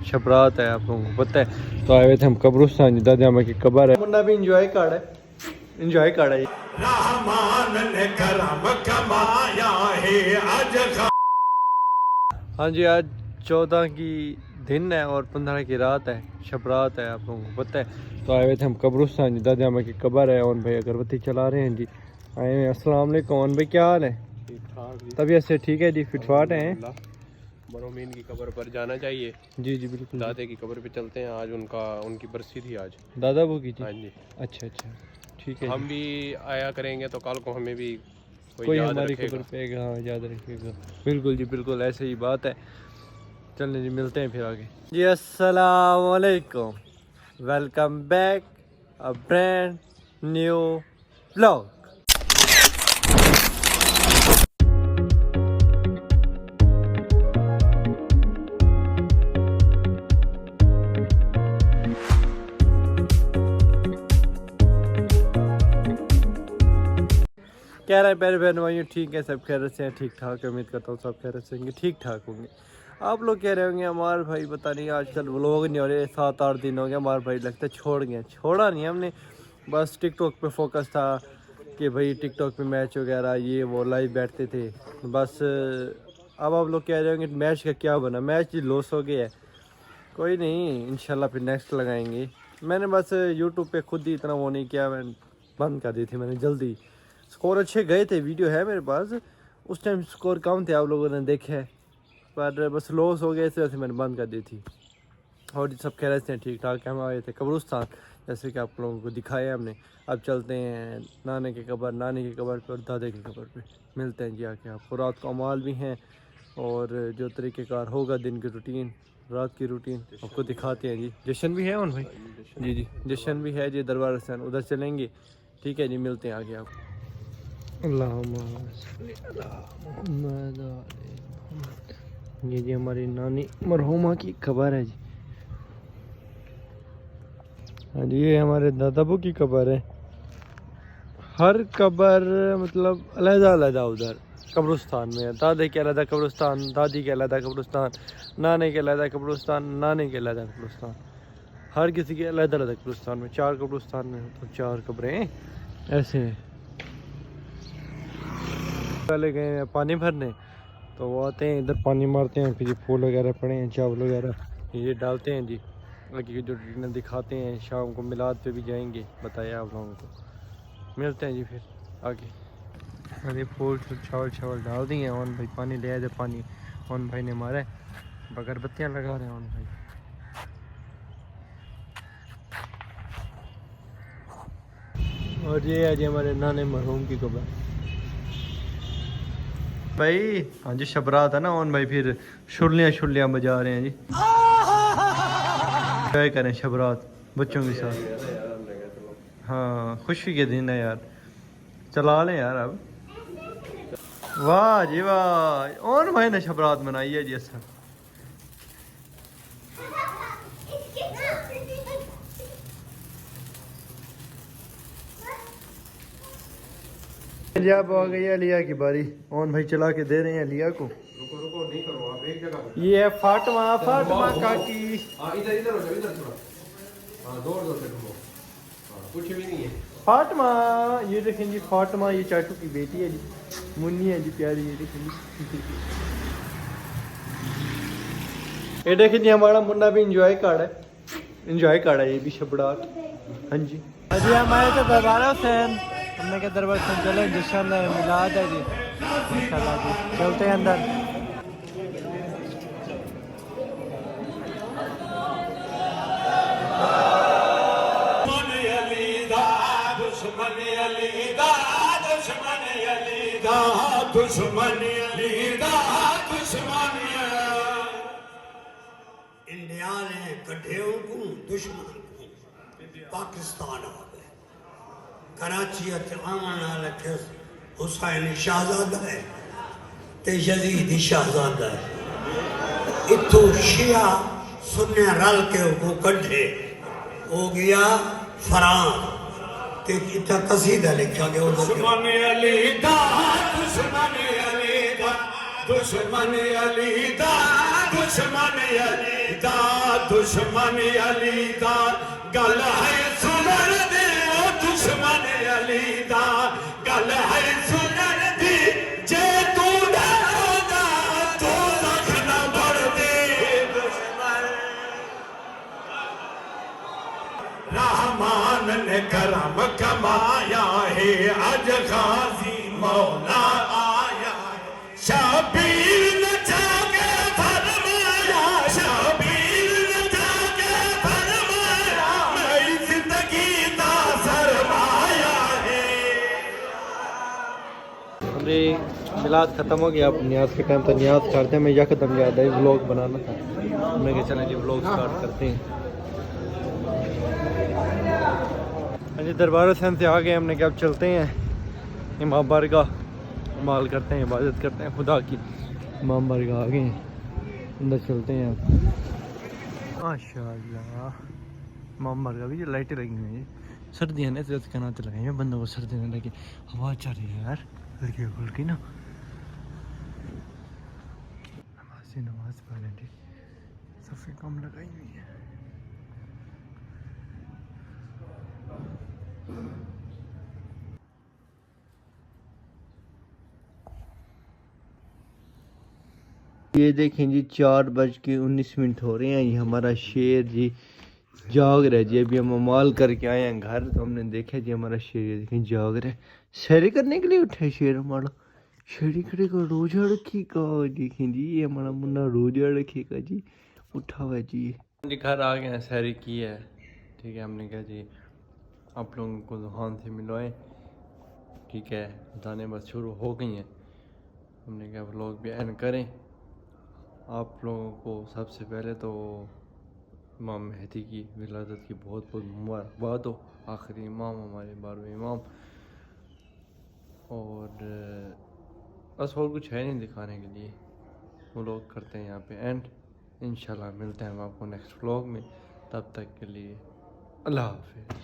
शबरात है, आप लोगों को पता है। तो आए हुए थे हम कब्रिस्तान, दादा अम्मा की कब्र है। मुन्ना भी इंजॉय कर है रहमान ने करम कमाया है आज। हाँ जी, आज 14 की दिन है और 15 की रात है, शबरात है, आप लोगों को पता है। तो आए हुए थे हम कब्रिस्तान, दादा अम्मा की कब्र है। और भाई अगरबत्ती चला रहे हैं जी, आए हुए। अस्सलाम वालेकुम भाई, क्या हाल है? तबीयत से ठीक है जी, फिटफाट हैं? मरोमीन की कब्र पर जाना चाहिए। जी जी बिल्कुल। दादे की कब्र पे चलते हैं, आज उनकी बरसी थी आज, दादा वो की जी। हाँ जी। अच्छा अच्छा, ठीक है। हम भी आया करेंगे तो कल को हमें भी कोई हमारी कब्र पे, हाँ याद रखेगा। बिल्कुल जी बिल्कुल, ऐसे ही बात है। चलने जी, मिलते हैं फिर आगे जी। अस्सलाम वालेकुम, welcome back a brand new vlog. कह रहे हैं प्यारे बहन भाइयों, ठीक है, सब खैर से हैं, ठीक ठाक। उम्मीद करता हूँ सब खैर से होंगे, ठीक ठाक होंगे। आप लोग कह रहे होंगे हमारे भाई पता नहीं आजकल व्लॉग नहीं हो रहे, 7-8 दिन हो गए हमारे भाई, लगता है छोड़ गए। छोड़ा नहीं हमने, बस टिकटॉक पे फोकस था कि भाई टिकटॉक पे मैच वगैरह ये वो लाइव बैठते थे बस। अब आप लोग कह रहे होंगे मैच का क्या बना, मैच लॉस हो गया है। कोई नहीं, इंशाल्लाह फिर नेक्स्ट लगाएंगे। मैंने बस यूट्यूब पे खुद ही इतना वो नहीं किया, मैं बंद कर दी थी मैंने जल्दी। स्कोर अच्छे गए थे, वीडियो है मेरे पास, उस टाइम स्कोर कम थे, आप लोगों ने देखे है, पर बस लॉस हो गया, इस वजह से मैंने बंद कर दी थी। और सब कह रहे थे ठीक ठाक। हम आए थे कब्रिस्तान, जैसे कि आप लोगों को दिखाया हमने। अब चलते हैं नानी की कब्र पे और दादे की कब्र पे, मिलते हैं जी आके आपको। रात को अमाल भी हैं और जो तरीक़ेकार होगा दिन की रूटीन, रात की रूटीन आपको दिखाते हैं जी। जश्न भी है उन भाई जी, जी जश्न भी है जी, दरबार हसन उधर चलेंगे, ठीक है जी, मिलते हैं आगे आपको। ये जी हमारी नानी मरहुमा की कब्र है जी। हाँ जी, ये हमारे दादाबू की कब्र है। हर कब्र मतलब अलग-अलग उधर कब्रिस्तान में है। दादे के अलग कब्रिस्तान, दादी के अलग कब्रिस्तान, नाने के अलग कब्रिस्तान, नानी के अलग कब्रिस्तान, हर किसी के अलग अलग कब्रिस्तान में। 4 कब्रिस्तान में तो 4 कब्रें ऐसे हैं। पहले गए हैं पानी भरने, तो वो आते हैं इधर पानी मारते हैं, फिर ये फूल वगैरह पड़े हैं, चावल वगैरह ये डालते हैं जी। आगे जो डिनर दिखाते हैं, शाम को मिलाद पे भी जाएंगे, बताया आप लोगों को। मिलते हैं जी फिर आगे। अरे फूल चावल डाल दिए हैं। ओन भाई पानी ले आए थे, पानी ओन भाई ने मारा है, अगरबत्तियाँ लगा रहे हैं ओन भाई। और ये है जी हमारे नाने मरहूम की कब्र भाई। हाँ जी, शबरात है ना ओन भाई, फिर शुरलियाँ बजा रहे हैं जी। क्या करें शबरात बच्चों के साथ, हाँ खुशी के दिन है यार, चला लें यार अब। वाह जी वाह, और भाई ने शबरात मनाई है जी। ऐसा अब आ गई है लिया की बारी, ओन भाई चला के दे रहे हैं लिया को। रुको रुको, नहीं करो आप, एक जगह ये है फातिमा काकी। इधर इधर हो जाओ, इधर थोड़ा, हाँ जोर से घूमो, कुछ भी नहीं है। फातिमा, ये देखें जी फातिमा, ये चाचू की बेटी है जी, मुन्नी है जी प्यारी, ये देखें जी। ये देखें जी हमारा मुन्ना भी इंजॉय कर है, ये भी शबरात। हाँ जी, अभी हम आए थे दरबार हुसैन, हमने के दरबार हुसैन चले, जश्न मिलाद है जी, इंशाल्लाह जी चलते हैं अंदर। इंडिया ने कढ़े को दुश्मन को पाकिस्तान आ गए। कराची आमन हुसैन शहजादा है ते यजीद शहजादा है। इतों शिया सुन्ने रल के वो कढ़े हो गया फरार, ते इतना कसीदा लिखा गया दुश्मन अली दा, दुश्मन अली दा, दुश्मन अली दा, दुश्मन अली दा दुश्मन अली दा गल है सुनन दे ओ दुश्मन अली दा गल है सुनन दी जे तू डरदा तो लख न भर दे दुश्मन रहमान ने करम कमाया है अज गाजी मौला आया शबीर नचा के फरमाया शबीर नचा के फरमाया मेरी जिंदगी दा सरमाया है। हमने मिलाद ख़त्म हो गया, अब न्याज के टाइम तो न्याज करते हैं। मैं यकदम याद है व्लॉग बनाना था, हमने कहा चलें जी व्लॉग स्टार्ट करते हैं। हाँ जी, दरबार हुसैन से आ गए, हमने कहा अब चलते हैं इमाम बारगाह, माल करते हैं, इबादत करते हैं खुदा की। इमाम बारगाह आ गए हैं, अंदर चलते हैं अब। माशाअल्लाह इमाम बारगाह भी लाइटें लगी हुई हैं, सर्दी है ना इसलिए उसके नाते लगाई हैं, बंदों को सर्दी नहीं लगी, हवा चल रही है यार हल्की हल्की ना। नमाज पढ़ने की सफ़े कम लगाई हुई है। ये देखें जी 4:19 हो रहे हैं, ये हमारा शेर जी जाग रहा है जी। अभी हम माल करके आए हैं घर, तो हमने देखा जी हमारा शेर ये देखें जाग रहा है, सैर करने के लिए उठा है शेर हमारा। शेरी खड़े को रोजा रखिएगा, देखें जी ये हमारा मुन्ना रोजा रखिएगा जी, उठा हुआ है जी। घर आ गए हैं, सैरी की है, ठीक है। हमने कहा जी आप लोगों को दुकान से मिलवाएं, ठीक है, दाने बस शुरू हो गई हैं। हमने कहा व्लॉग भी एंड करें। आप लोगों को सबसे पहले तो इमाम मेहदी की विलादत की बहुत बहुत मुबारकबाद हो, आखिरी इमाम हमारे 12वें इमाम। और बस और कुछ है नहीं दिखाने के लिए, व्लॉग करते हैं यहाँ पे एंड। इंशाल्लाह मिलते हैं हम आपको नेक्स्ट व्लॉग में, तब तक के लिए अल्लाह हाफिज़।